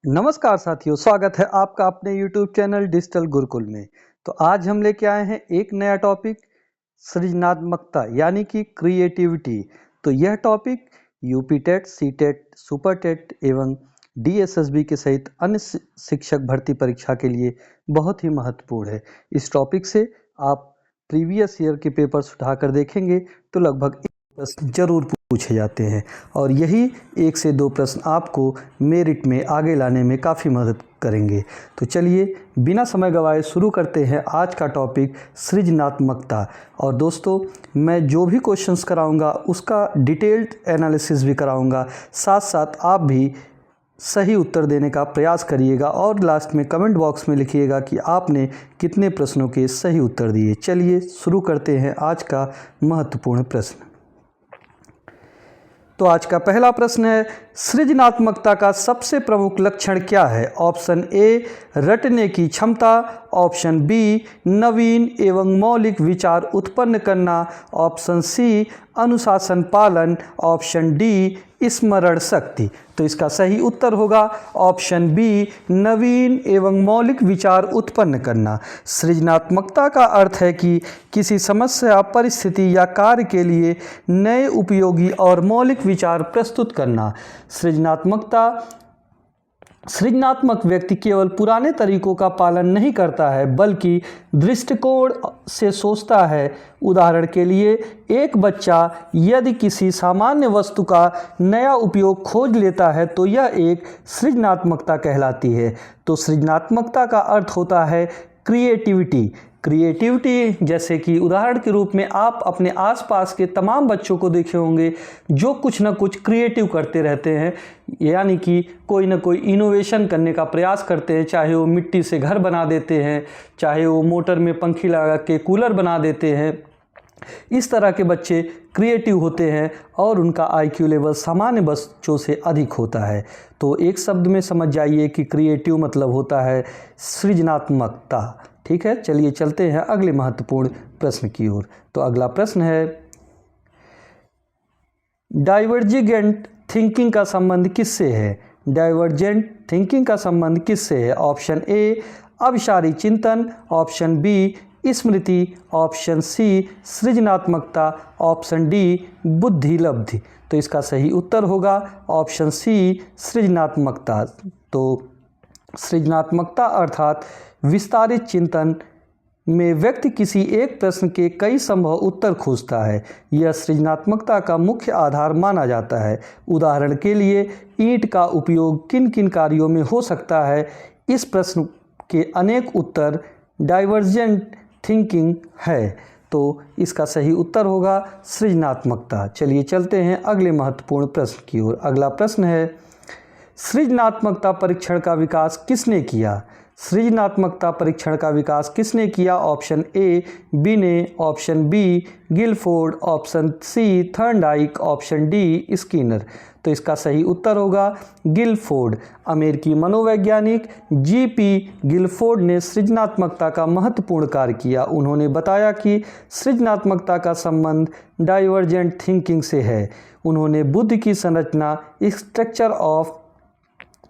नमस्कार साथियों, स्वागत है आपका अपने YouTube चैनल डिजिटल गुरुकुल में। तो आज हम लेके आए हैं एक नया टॉपिक, सृजनात्मकता यानी कि क्रिएटिविटी। तो यह topic UP TET, C TET, super TET एवं DSSB के सहित अन्य शिक्षक भर्ती परीक्षा के लिए बहुत ही महत्वपूर्ण है। इस टॉपिक से आप प्रीवियस ईयर के पेपर्स उठाकर देखेंगे तो लगभग प्रश्न जरूर पूछे जाते हैं और यही 1 से 2 प्रश्न आपको मेरिट में आगे लाने में काफ़ी मदद करेंगे। तो चलिए बिना समय गवाए शुरू करते हैं आज का टॉपिक सृजनात्मकता। और दोस्तों, मैं जो भी क्वेश्चंस कराऊंगा उसका डिटेल्ड एनालिसिस भी कराऊंगा, साथ साथ आप भी सही उत्तर देने का प्रयास करिएगा और लास्ट में कमेंट बॉक्स में लिखिएगा कि आपने कितने प्रश्नों के सही उत्तर दिए। चलिए शुरू करते हैं आज का महत्वपूर्ण प्रश्न। तो आज का पहला प्रश्न है, सृजनात्मकता का सबसे प्रमुख लक्षण क्या है? ऑप्शन ए रटने की क्षमता, ऑप्शन बी नवीन एवं मौलिक विचार उत्पन्न करना, ऑप्शन सी अनुशासन पालन, ऑप्शन डी स्मरण शक्ति। तो इसका सही उत्तर होगा ऑप्शन बी नवीन एवं मौलिक विचार उत्पन्न करना। सृजनात्मकता का अर्थ है कि किसी समस्या, परिस्थिति या कार्य के लिए नए, उपयोगी और मौलिक विचार प्रस्तुत करना। सृजनात्मक व्यक्ति केवल पुराने तरीकों का पालन नहीं करता है बल्कि दृष्टिकोण से सोचता है। उदाहरण के लिए, एक बच्चा यदि किसी सामान्य वस्तु का नया उपयोग खोज लेता है तो यह एक सृजनात्मकता कहलाती है। तो सृजनात्मकता का अर्थ होता है क्रिएटिविटी, जैसे कि उदाहरण के रूप में आप अपने आसपास के तमाम बच्चों को देखे होंगे जो कुछ ना कुछ क्रिएटिव करते रहते हैं, यानी कि कोई ना कोई इनोवेशन करने का प्रयास करते हैं। चाहे वो मिट्टी से घर बना देते हैं, चाहे वो मोटर में पंखी लगा के कूलर बना देते हैं। इस तरह के बच्चे क्रिएटिव होते हैं और उनका IQ लेवल सामान्य बच्चों से अधिक होता है। तो एक शब्द में समझ जाइए कि क्रिएटिव मतलब होता है सृजनात्मकता। ठीक है, चलिए चलते हैं अगले महत्वपूर्ण प्रश्न की ओर। तो अगला प्रश्न है, डाइवर्जेंट थिंकिंग का संबंध किससे है? डाइवर्जेंट थिंकिंग का संबंध किससे है? ऑप्शन ए अभिसारी चिंतन, ऑप्शन बी स्मृति, ऑप्शन सी सृजनात्मकता, ऑप्शन डी बुद्धिलब्धि। तो इसका सही उत्तर होगा ऑप्शन सी सृजनात्मकता। तो सृजनात्मकता अर्थात विस्तारित चिंतन में व्यक्ति किसी एक प्रश्न के कई संभव उत्तर खोजता है। यह सृजनात्मकता का मुख्य आधार माना जाता है। उदाहरण के लिए, ईंट का उपयोग किन किन कार्यों में हो सकता है? इस प्रश्न के अनेक उत्तर डाइवर्जेंट थिंकिंग है। तो इसका सही उत्तर होगा सृजनात्मकता। चलिए चलते हैं अगले महत्वपूर्ण प्रश्न की ओर। अगला प्रश्न है, सृजनात्मकता परीक्षण का विकास किसने किया? सृजनात्मकता परीक्षण का विकास किसने किया? Option A Binet, option B Guilford, option C Thorndike, option D Skinner. तो इसका सही उत्तर होगा गिलफोर्ड। अमेरिकी मनोवैज्ञानिक GP गिलफोर्ड ने सृजनात्मकता का महत्वपूर्ण कार्य किया। उन्होंने बताया कि सृजनात्मकता का संबंध डाइवर्जेंट थिंकिंग से है। उन्होंने बुद्धि की संरचना, स्ट्रक्चर ऑफ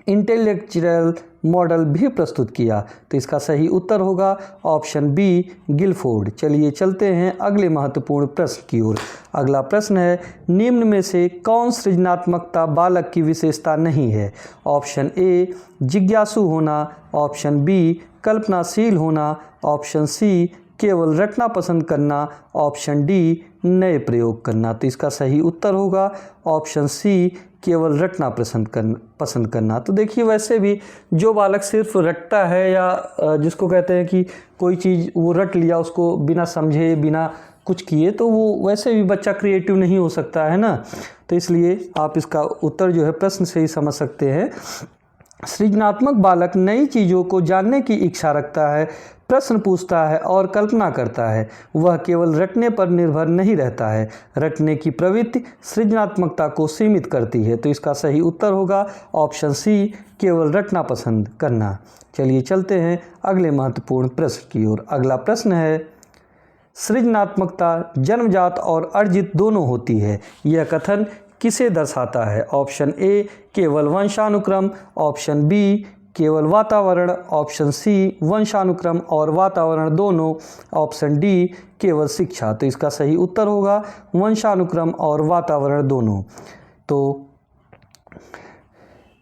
इंटेलेक्चुअल मॉडल भी प्रस्तुत किया। तो इसका सही उत्तर होगा ऑप्शन बी गिलफोर्ड। चलिए चलते हैं अगले महत्वपूर्ण प्रश्न की ओर। अगला प्रश्न है, निम्न में से कौन सृजनात्मकता बालक की विशेषता नहीं है? ऑप्शन ए जिज्ञासु होना, ऑप्शन बी कल्पनाशील होना, ऑप्शन सी केवल रटना पसंद करना, ऑप्शन डी नए प्रयोग करना। तो इसका सही उत्तर होगा ऑप्शन सी केवल रटना पसंद करना। तो देखिए, वैसे भी जो बालक सिर्फ रटता है या जिसको कहते हैं कि कोई चीज़ वो रट लिया, उसको बिना समझे बिना कुछ किए, तो वो वैसे भी बच्चा क्रिएटिव नहीं हो सकता है ना। तो इसलिए आप इसका उत्तर जो है प्रश्न से ही समझ सकते हैं। सृजनात्मक बालक नई चीज़ों को जानने की इच्छा रखता है, प्रश्न पूछता है और कल्पना करता है। वह केवल रटने पर निर्भर नहीं रहता है। रटने की प्रवृत्ति सृजनात्मकता को सीमित करती है। तो इसका सही उत्तर होगा ऑप्शन सी केवल रटना पसंद करना। चलिए चलते हैं अगले महत्वपूर्ण प्रश्न की ओर। अगला प्रश्न है, सृजनात्मकता जन्मजात और अर्जित दोनों होती है। यह कथन किसे दर्शाता है? ऑप्शन ए केवल वंशानुक्रम, ऑप्शन बी केवल वातावरण, ऑप्शन सी वंशानुक्रम और वातावरण दोनों, ऑप्शन डी केवल शिक्षा। तो इसका सही उत्तर होगा वंशानुक्रम और वातावरण दोनों। तो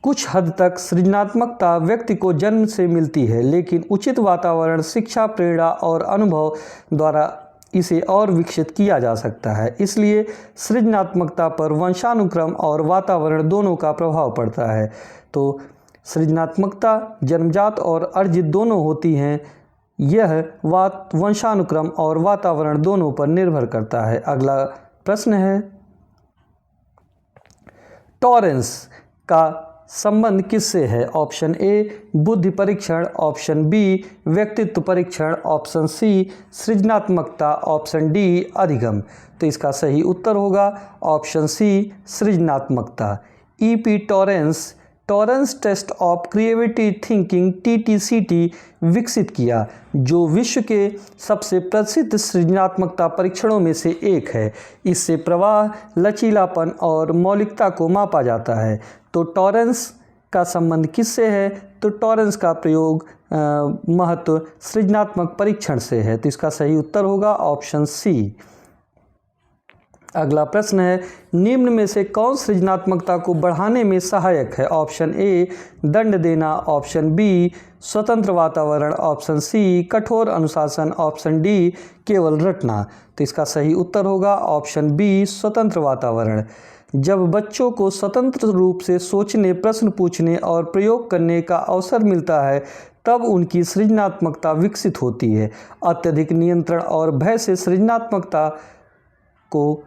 कुछ हद तक सृजनात्मकता व्यक्ति को जन्म से मिलती है, लेकिन उचित वातावरण, शिक्षा, प्रेरणा और अनुभव द्वारा इसे और विकसित किया जा सकता है। इसलिए सृजनात्मकता पर वंशानुक्रम और वातावरण दोनों का प्रभाव पड़ता है। तो सृजनात्मकता जन्मजात और अर्जित दोनों होती हैं। यह वंशानुक्रम और वातावरण दोनों पर निर्भर करता है। अगला प्रश्न है, टॉरेंस का संबंध किससे है? ऑप्शन ए बुद्धि परीक्षण, ऑप्शन बी व्यक्तित्व परीक्षण, ऑप्शन सी सृजनात्मकता, ऑप्शन डी अधिगम। तो इसका सही उत्तर होगा ऑप्शन सी सृजनात्मकता। E P Torrance test of creativity thinking TTCT विकसित किया, जो विश्व के सबसे प्रसिद्ध सृजनात्मकता परीक्षणों में से एक है। इससे प्रवाह, लचीलापन और मौलिकता को मापा जाता है। तो टॉरेंस का संबंध किससे है? तो टॉरेंस का प्रयोग महत्व सृजनात्मक परीक्षण से है। तो इसका सही उत्तर होगा ऑप्शन सी। अगला प्रश्न है, निम्न में से कौन सृजनात्मकता को बढ़ाने में सहायक है? ऑप्शन ए दंड देना, ऑप्शन बी स्वतंत्र वातावरण, ऑप्शन सी कठोर अनुशासन, ऑप्शन डी केवल रटना। तो इसका सही उत्तर होगा ऑप्शन बी स्वतंत्र वातावरण। जब बच्चों को स्वतंत्र रूप से सोचने, प्रश्न पूछने और प्रयोग करने का अवसर मिलता है, तब उनकी सृजनात्मकता विकसित होती है। अत्यधिक नियंत्रण और भय से सृजनात्मकता को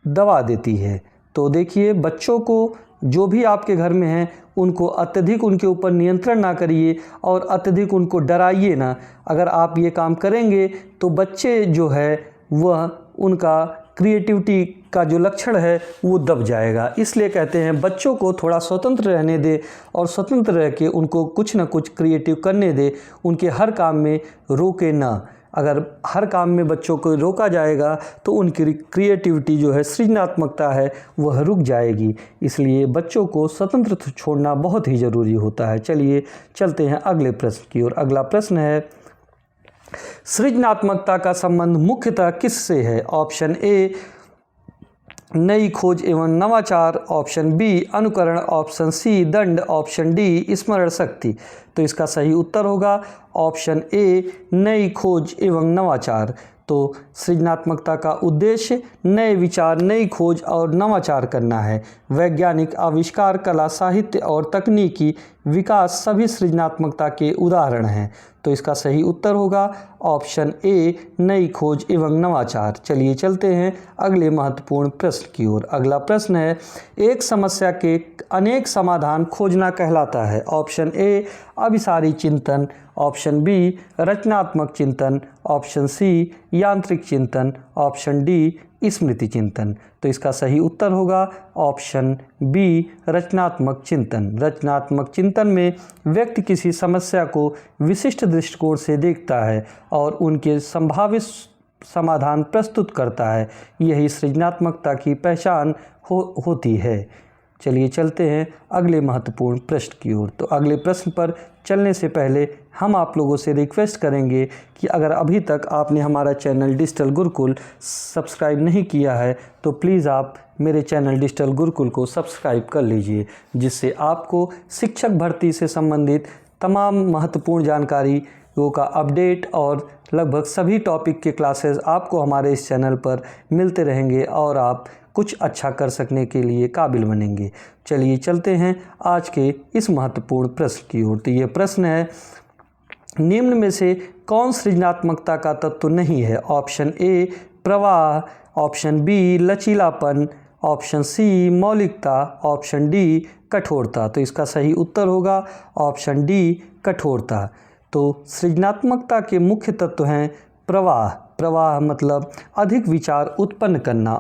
दबा देती है। तो देखिए, बच्चों को जो भी आपके घर में हैं उनको अत्यधिक उनके ऊपर नियंत्रण ना करिए और अत्यधिक उनको डराइए ना। अगर आप ये काम करेंगे तो बच्चे जो है वह उनका क्रिएटिविटी का जो लक्षण है वो दब जाएगा। इसलिए कहते हैं बच्चों को थोड़ा स्वतंत्र रहने दे और स्वतंत्र रह के उनको कुछ ना कुछ क्रिएटिव करने दे, उनके हर काम में रोके ना। अगर हर काम में बच्चों को रोका जाएगा तो उनकी क्रिएटिविटी जो है, सृजनात्मकता है, वह रुक जाएगी। इसलिए बच्चों को स्वतंत्र छोड़ना बहुत ही ज़रूरी होता है। चलिए चलते हैं अगले प्रश्न की ओर। अगला प्रश्न है, सृजनात्मकता का संबंध मुख्यतः किससे है? ऑप्शन ए नई खोज एवं नवाचार, ऑप्शन बी अनुकरण, ऑप्शन सी दंड, ऑप्शन डी स्मरण शक्ति। तो इसका सही उत्तर होगा ऑप्शन ए नई खोज एवं नवाचार। तो सृजनात्मकता का उद्देश्य नए विचार, नई खोज और नवाचार करना है। वैज्ञानिक आविष्कार, कला, साहित्य और तकनीकी विकास सभी सृजनात्मकता के उदाहरण हैं। तो इसका सही उत्तर होगा ऑप्शन ए नई खोज एवं नवाचार। चलिए चलते हैं अगले महत्वपूर्ण प्रश्न की ओर। अगला प्रश्न है, एक समस्या के अनेक समाधान खोजना कहलाता है। ऑप्शन ए अभिसारी चिंतन, ऑप्शन बी रचनात्मक चिंतन, ऑप्शन सी यांत्रिक चिंतन, ऑप्शन डी स्मृति चिंतन। तो इसका सही उत्तर होगा ऑप्शन बी रचनात्मक चिंतन। रचनात्मक चिंतन में व्यक्ति किसी समस्या को विशिष्ट दृष्टिकोण से देखता है और उनके संभावित समाधान प्रस्तुत करता है। यही सृजनात्मकता की पहचान होती है। चलिए चलते हैं अगले महत्वपूर्ण प्रश्न की ओर। तो अगले प्रश्न पर चलने से पहले हम आप लोगों से रिक्वेस्ट करेंगे कि अगर अभी तक आपने हमारा चैनल डिजिटल गुरुकुल सब्सक्राइब नहीं किया है तो प्लीज़ आप मेरे चैनल डिजिटल गुरुकुल को सब्सक्राइब कर लीजिए, जिससे आपको शिक्षक भर्ती से संबंधित तमाम महत्वपूर्ण जानकारियों का अपडेट और लगभग सभी टॉपिक के क्लासेस आपको हमारे इस चैनल पर मिलते रहेंगे और आप कुछ अच्छा कर सकने के लिए काबिल बनेंगे। चलिए चलते हैं आज के इस महत्वपूर्ण प्रश्न की ओर। तो ये प्रश्न है, निम्न में से कौन सृजनात्मकता का तत्व नहीं है? ऑप्शन ए प्रवाह, ऑप्शन बी लचीलापन, ऑप्शन सी मौलिकता, ऑप्शन डी कठोरता। तो इसका सही उत्तर होगा ऑप्शन डी कठोरता। तो सृजनात्मकता के मुख्य तत्व हैं प्रवाह, प्रवाह मतलब अधिक विचार उत्पन्न करना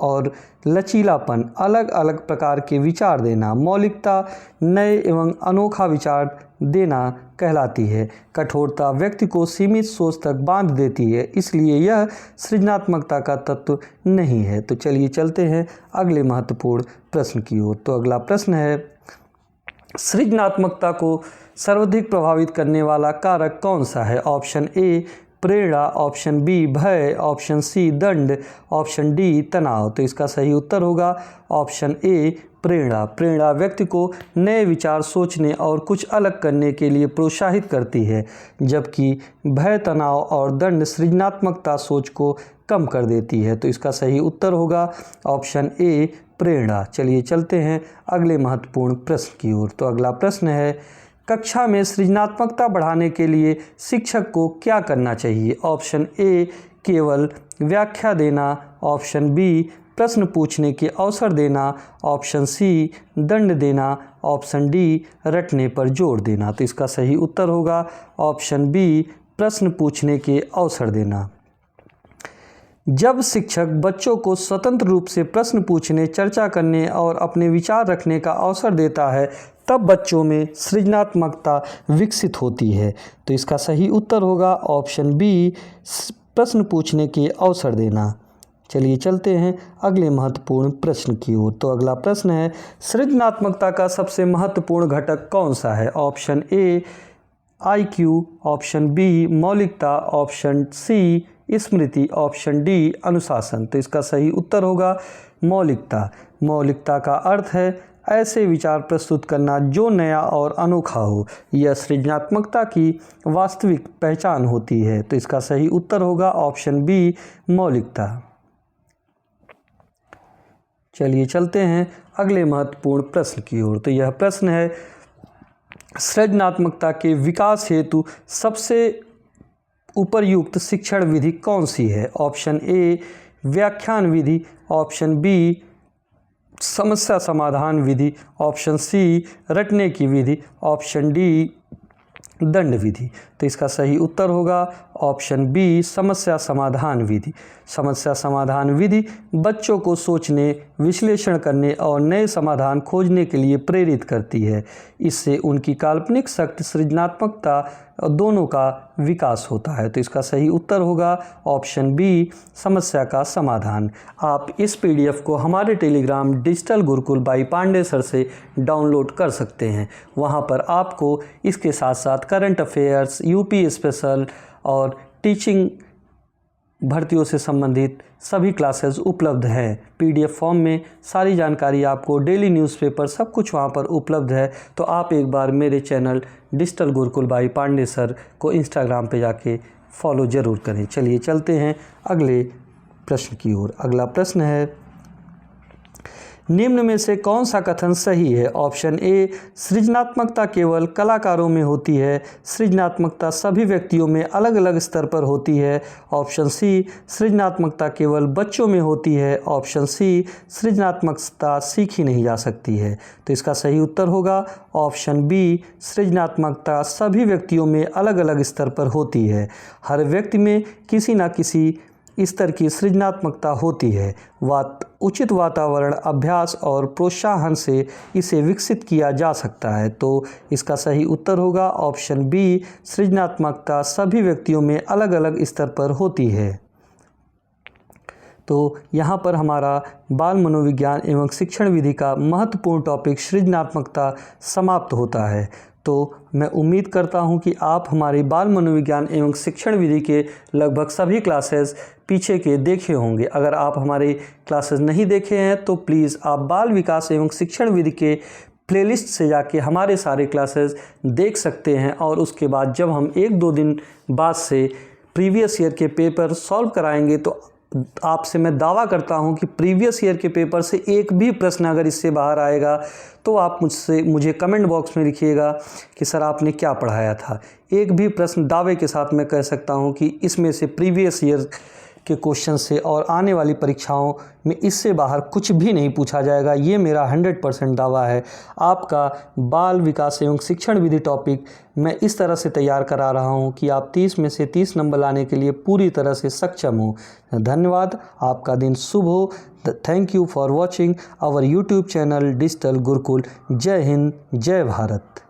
और लचीलापन अलग अलग प्रकार के विचार देना। मौलिकता नए एवं अनोखा विचार देना कहलाती है। कठोरता व्यक्ति को सीमित सोच तक बांध देती है, इसलिए यह सृजनात्मकता का तत्व नहीं है। तो चलिए चलते हैं अगले महत्वपूर्ण प्रश्न की ओर। तो अगला प्रश्न है, सृजनात्मकता को सर्वाधिक प्रभावित करने वाला कारक कौन सा है? ऑप्शन ए प्रेरणा, ऑप्शन बी भय, ऑप्शन सी दंड, ऑप्शन डी तनाव। तो इसका सही उत्तर होगा ऑप्शन ए प्रेरणा। प्रेरणा व्यक्ति को नए विचार सोचने और कुछ अलग करने के लिए प्रोत्साहित करती है, जबकि भय, तनाव और दंड सृजनात्मकता सोच को कम कर देती है। तो इसका सही उत्तर होगा ऑप्शन ए प्रेरणा। चलिए चलते हैं अगले महत्वपूर्ण प्रश्न की ओर। तो अगला प्रश्न है, कक्षा में सृजनात्मकता बढ़ाने के लिए शिक्षक को क्या करना चाहिए? ऑप्शन ए केवल व्याख्या देना, ऑप्शन बी प्रश्न पूछने के अवसर देना, ऑप्शन सी दंड देना, ऑप्शन डी रटने पर जोर देना। तो इसका सही उत्तर होगा ऑप्शन बी प्रश्न पूछने के अवसर देना। जब शिक्षक बच्चों को स्वतंत्र रूप से प्रश्न पूछने, चर्चा करने और अपने विचार रखने का अवसर देता है, तब बच्चों में सृजनात्मकता विकसित होती है। तो इसका सही उत्तर होगा ऑप्शन बी प्रश्न पूछने के अवसर देना। चलिए चलते हैं अगले महत्वपूर्ण प्रश्न की ओर। तो अगला प्रश्न है, सृजनात्मकता का सबसे महत्वपूर्ण घटक कौन सा है? Option A IQ, option B मौलिकता, ऑप्शन सी स्मृति, ऑप्शन डी अनुशासन। तो इसका सही उत्तर होगा मौलिकता। मौलिकता का अर्थ है ऐसे विचार प्रस्तुत करना जो नया और अनोखा हो। यह सृजनात्मकता की वास्तविक पहचान होती है। तो इसका सही उत्तर होगा ऑप्शन बी मौलिकता। चलिए चलते हैं अगले महत्वपूर्ण प्रश्न की ओर। तो यह प्रश्न है, सृजनात्मकता के विकास हेतु सबसे उपयुक्त शिक्षण विधि कौन सी है? ऑप्शन ए व्याख्यान विधि, ऑप्शन बी समस्या समाधान विधि, ऑप्शन सी रटने की विधि, ऑप्शन डी दंड विधि। तो इसका सही उत्तर होगा ऑप्शन बी समस्या समाधान विधि। समस्या समाधान विधि बच्चों को सोचने, विश्लेषण करने और नए समाधान खोजने के लिए प्रेरित करती है। इससे उनकी काल्पनिक शक्ति, सृजनात्मकता दोनों का विकास होता है। तो इसका सही उत्तर होगा ऑप्शन बी समस्या का समाधान। आप इस PDF को हमारे Telegram digital Gurukul by Pandey sir से डाउनलोड कर सकते हैं। वहां पर आपको इसके साथ साथ करंट अफेयर्स, UP स्पेशल और टीचिंग भर्तियों से संबंधित सभी क्लासेस उपलब्ध हैं। PDF फॉर्म में सारी जानकारी आपको, डेली न्यूज़पेपर सब कुछ वहाँ पर उपलब्ध है। तो आप एक बार मेरे channel digital Gurukul by Pandey sir को इंस्टाग्राम पे जाके फॉलो ज़रूर करें। चलिए चलते हैं अगले प्रश्न की ओर। अगला प्रश्न है, निम्न में से कौन सा कथन सही है? ऑप्शन ए सृजनात्मकता केवल कलाकारों में होती है, सृजनात्मकता सभी व्यक्तियों में अलग अलग स्तर पर होती है। ऑप्शन सी सृजनात्मकता केवल बच्चों में होती है, ऑप्शन सी सृजनात्मकता सीखी नहीं जा सकती है। तो इसका सही उत्तर होगा ऑप्शन बी सृजनात्मकता सभी व्यक्तियों में अलग अलग स्तर पर होती है। हर व्यक्ति में किसी न किसी स्तर की सृजनात्मकता होती है। उचित वातावरण, अभ्यास और प्रोत्साहन से इसे विकसित किया जा सकता है। तो इसका सही उत्तर होगा ऑप्शन बी सृजनात्मकता सभी व्यक्तियों में अलग अलग स्तर पर होती है। तो यहाँ पर हमारा बाल मनोविज्ञान एवं शिक्षण विधि का महत्वपूर्ण टॉपिक सृजनात्मकता समाप्त होता है। तो मैं उम्मीद करता हूँ कि आप हमारे बाल मनोविज्ञान एवं शिक्षण विधि के लगभग सभी क्लासेस पीछे के देखे होंगे। अगर आप हमारे क्लासेस नहीं देखे हैं तो प्लीज़ आप बाल विकास एवं शिक्षण विधि के प्लेलिस्ट से जाके हमारे सारे क्लासेस देख सकते हैं। और उसके बाद जब हम 1-2 दिन बाद से प्रीवियस ईयर के पेपर सॉल्व कराएंगे तो आपसे मैं दावा करता हूं कि प्रीवियस ईयर के पेपर से एक भी प्रश्न अगर इससे बाहर आएगा तो आप मुझे कमेंट बॉक्स में लिखिएगा कि सर आपने क्या पढ़ाया था। एक भी प्रश्न दावे के साथ मैं कह सकता हूं कि इसमें से प्रीवियस ईयर के क्वेश्चन से और आने वाली परीक्षाओं में इससे बाहर कुछ भी नहीं पूछा जाएगा, ये मेरा 100% दावा है। आपका बाल विकास एवं शिक्षण विधि टॉपिक मैं इस तरह से तैयार करा रहा हूँ कि आप 30 में से 30 नंबर लाने के लिए पूरी तरह से सक्षम हो। धन्यवाद, आपका दिन शुभ हो। Thank you for watching our YouTube channel digital Gurukul. जय हिंद, जय भारत।